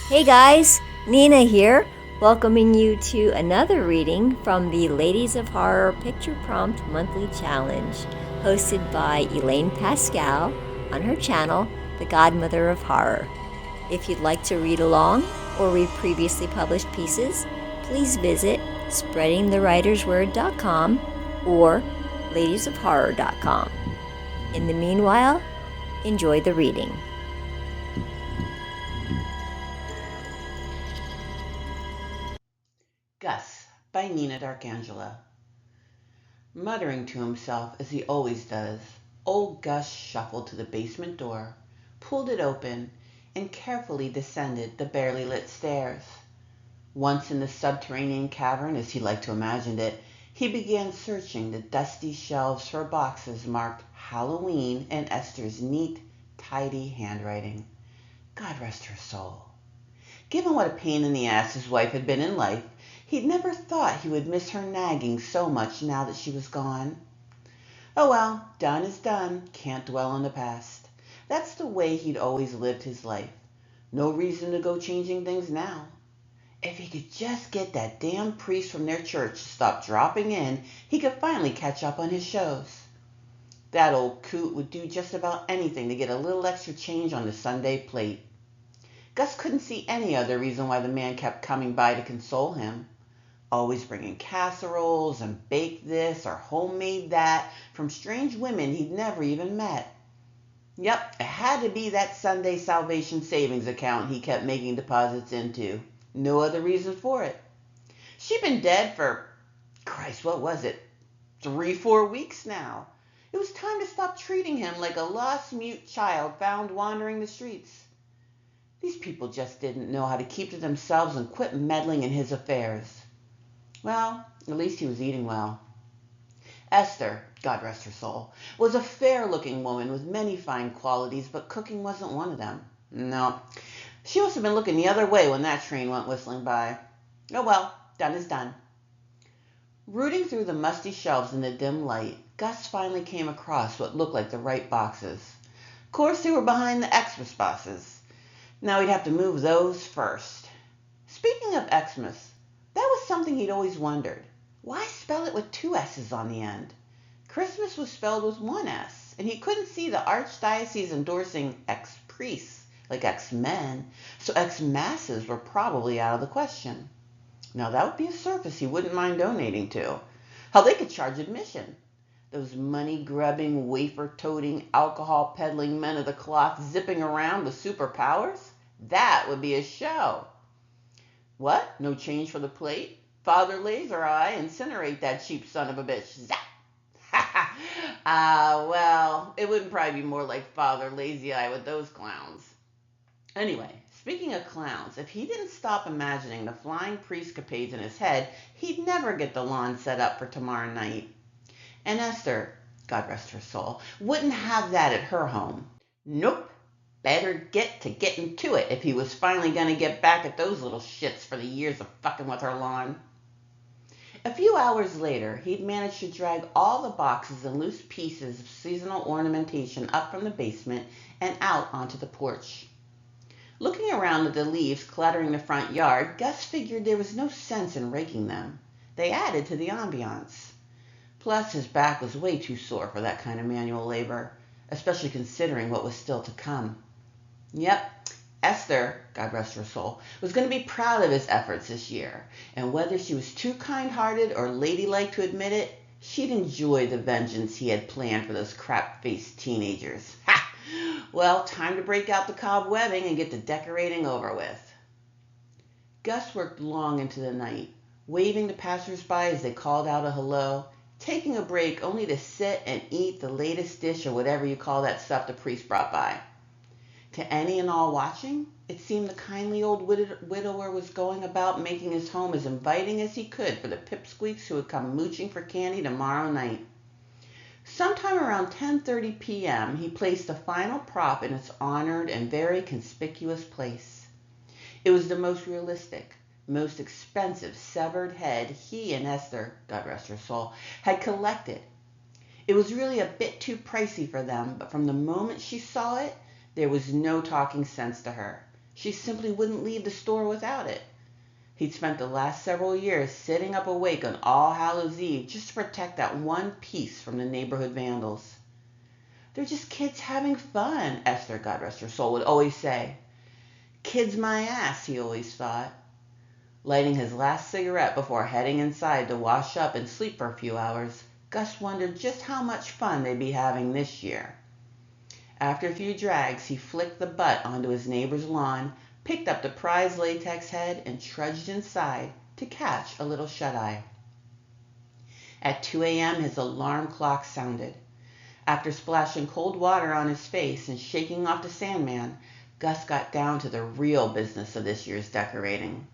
Hey guys, Nina here, welcoming you to another reading from the Ladies of Horror Picture Prompt Monthly Challenge, hosted by Elaine Pascale on her channel, The Godmother of Horror. If you'd like to read along or read previously published pieces, please visit spreadingthewritersword.com or ladiesofhorror.com. In the meanwhile, enjoy the reading. Gus by Nina D'Arcangelo. Muttering to himself as he always does, old Gus shuffled to the basement door, pulled it open, and carefully descended the barely lit stairs. Once in the subterranean cavern, as he liked to imagine it, he began searching the dusty shelves for boxes marked Halloween in Esther's neat, tidy handwriting. God rest her soul. Given what a pain in the ass his wife had been in life, he'd never thought he would miss her nagging so much now that she was gone. Oh well, done is done, can't dwell on the past. That's the way he'd always lived his life. No reason to go changing things now. If he could just get that damn priest from their church to stop dropping in, he could finally catch up on his shows. That old coot would do just about anything to get a little extra change on the Sunday plate. Gus couldn't see any other reason why the man kept coming by to console him. Always bringing casseroles and bake this or homemade that from strange women he'd never even met. Yep, it had to be that Sunday Salvation Savings account he kept making deposits into. No other reason for it. She'd been dead for, Christ, what was it? 3-4 weeks now. It was time to stop treating him like a lost mute child found wandering the streets. These people just didn't know how to keep to themselves and quit meddling in his affairs. Well, at least he was eating well. Esther, God rest her soul, was a fair-looking woman with many fine qualities, but cooking wasn't one of them. No, she must have been looking the other way when that train went whistling by. Oh well, done is done. Rooting through the musty shelves in the dim light, Gus finally came across what looked like the right boxes. Of course, they were behind the Xmas boxes. Now he'd have to move those first. Speaking of Xmas, that was something he'd always wondered. Why spell it with 2 S's on the end? Christmas was spelled with 1 S, and he couldn't see the archdiocese endorsing ex-priests like ex-men, so ex-masses were probably out of the question. Now that would be a service he wouldn't mind donating to. How they could charge admission. Those money-grubbing, wafer-toting, alcohol-peddling men of the cloth zipping around with superpowers? That would be a show. What? No change for the plate? Father Laser Eye, incinerate that cheap son of a bitch. Zap! Well, it wouldn't probably be more like Father Lazy Eye with those clowns. Anyway, speaking of clowns, if he didn't stop imagining the flying priest-capades in his head, he'd never get the lawn set up for tomorrow night. And Esther, God rest her soul, wouldn't have that at her home. Nope. Better getting to it if he was finally going to get back at those little shits for the years of fucking with her lawn. A few hours later, he'd managed to drag all the boxes and loose pieces of seasonal ornamentation up from the basement and out onto the porch. Looking around at the leaves cluttering the front yard, Gus figured there was no sense in raking them. They added to the ambiance. Plus, his back was way too sore for that kind of manual labor, especially considering what was still to come. Yep, Esther, God rest her soul, was going to be proud of his efforts this year, and whether she was too kind-hearted or ladylike to admit it, she'd enjoy the vengeance he had planned for those crap-faced teenagers. Ha! Well, time to break out the cobwebbing and get the decorating over with. Gus worked long into the night, waving to passers-by as they called out a hello, taking a break only to sit and eat the latest dish or whatever you call that stuff the priest brought by. To any and all watching, it seemed the kindly old widower was going about making his home as inviting as he could for the pipsqueaks who would come mooching for candy tomorrow night. Sometime around 10:30 p.m., he placed the final prop in its honored and very conspicuous place. It was the most realistic, most expensive severed head he and Esther, God rest her soul, had collected. It was really a bit too pricey for them, but from the moment she saw it, there was no talking sense to her. She simply wouldn't leave the store without it. He'd spent the last several years sitting up awake on All Hallows Eve just to protect that one piece from the neighborhood vandals. "They're just kids having fun," Esther, God rest her soul, would always say. "Kids my ass," he always thought. Lighting his last cigarette before heading inside to wash up and sleep for a few hours, Gus wondered just how much fun they'd be having this year. After a few drags, he flicked the butt onto his neighbor's lawn, picked up the prized latex head, and trudged inside to catch a little shut-eye. At 2 a.m., his alarm clock sounded. After splashing cold water on his face and shaking off the Sandman, Gus got down to the real business of this year's decorating.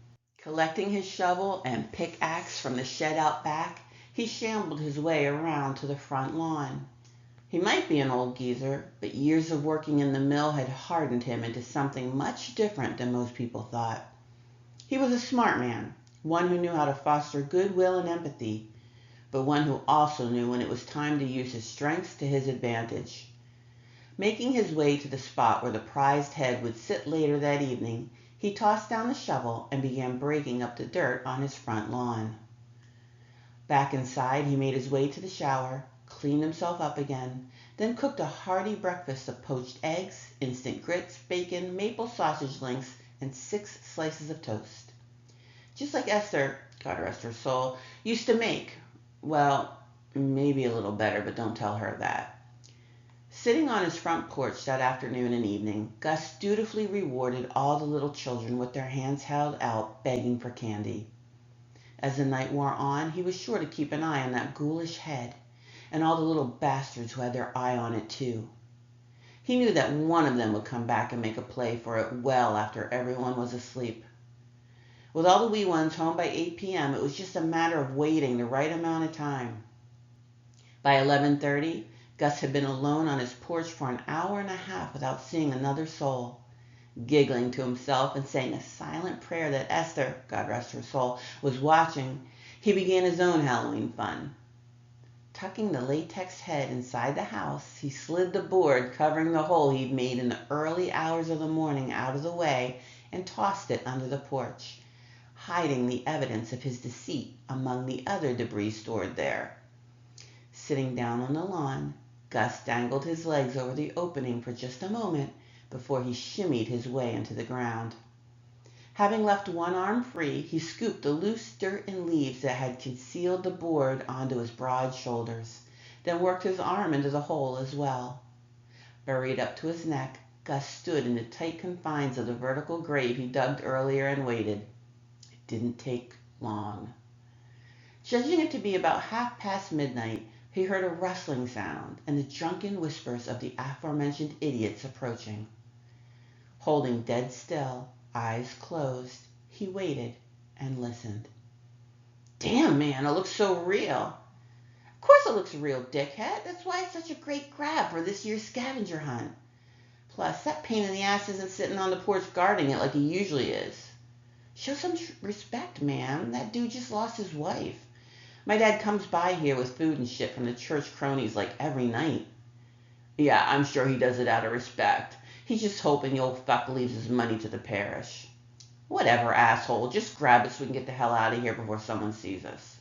Collecting his shovel and pickaxe from the shed out back, he shambled his way around to the front lawn. He might be an old geezer, but years of working in the mill had hardened him into something much different than most people thought. He was a smart man, one who knew how to foster goodwill and empathy, but one who also knew when it was time to use his strengths to his advantage. Making his way to the spot where the prized head would sit later that evening, he tossed down the shovel and began breaking up the dirt on his front lawn. Back inside, he made his way to the shower, cleaned himself up again, then cooked a hearty breakfast of poached eggs, instant grits, bacon, maple sausage links, and 6 slices of toast. Just like Esther, God rest her soul, used to make. Well, maybe a little better, but don't tell her that. Sitting on his front porch that afternoon and evening, Gus dutifully rewarded all the little children with their hands held out, begging for candy. As the night wore on, he was sure to keep an eye on that ghoulish head, and all the little bastards who had their eye on it too. He knew that one of them would come back and make a play for it well after everyone was asleep. With all the wee ones home by 8 p.m., it was just a matter of waiting the right amount of time. By 11:30, Gus had been alone on his porch for an hour and a half without seeing another soul. Giggling to himself and saying a silent prayer that Esther, God rest her soul, was watching, he began his own Halloween fun. Tucking the latex head inside the house, he slid the board covering the hole he'd made in the early hours of the morning out of the way and tossed it under the porch, hiding the evidence of his deceit among the other debris stored there. Sitting down on the lawn, Gus dangled his legs over the opening for just a moment before he shimmied his way into the ground. Having left one arm free, he scooped the loose dirt and leaves that had concealed the board onto his broad shoulders, then worked his arm into the hole as well. Buried up to his neck, Gus stood in the tight confines of the vertical grave he dug earlier and waited. It didn't take long. Judging it to be about midnight, he heard a rustling sound and the drunken whispers of the aforementioned idiots approaching. Holding dead still, eyes closed, he waited and listened. "Damn, man, it looks so real." "Of course it looks real, dickhead. That's why it's such a great grab for this year's scavenger hunt. Plus, that pain in the ass isn't sitting on the porch guarding it like he usually is. Show some respect, man. That dude just lost his wife. My dad comes by here with food and shit from the church cronies like every night." "Yeah, I'm sure he does it out of respect. He's just hoping the old fuck leaves his money to the parish." "Whatever, asshole. Just grab it so we can get the hell out of here before someone sees us."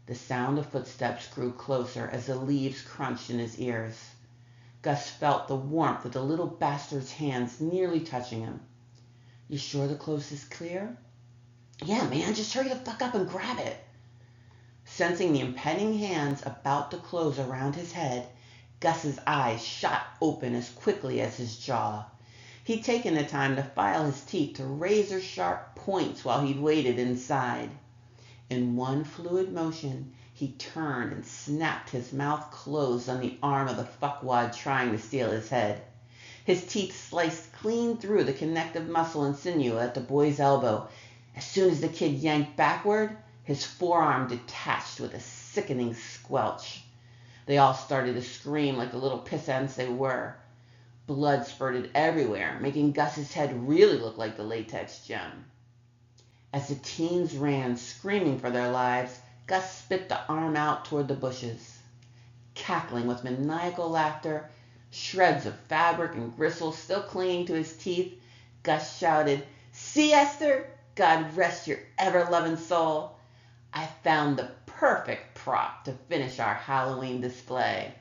The sound of footsteps grew closer as the leaves crunched in his ears. Gus felt the warmth of the little bastard's hands nearly touching him. "You sure the coast is clear?" "Yeah, man, just hurry the fuck up and grab it." Sensing the impending hands about to close around his head, Gus's eyes shot open as quickly as his jaw. He'd taken the time to file his teeth to razor-sharp points while he'd waited inside. In one fluid motion, he turned and snapped his mouth closed on the arm of the fuckwad trying to steal his head. His teeth sliced clean through the connective muscle and sinew at the boy's elbow. As soon as the kid yanked backward, his forearm detached with a sickening squelch. They all started to scream like the little pissants they were. Blood spurted everywhere, making Gus's head really look like the latex gem. As the teens ran, screaming for their lives, Gus spit the arm out toward the bushes. Cackling with maniacal laughter, shreds of fabric and gristle still clinging to his teeth, Gus shouted. See, Esther? God rest your ever-loving soul. I found the perfect prop to finish our Halloween display.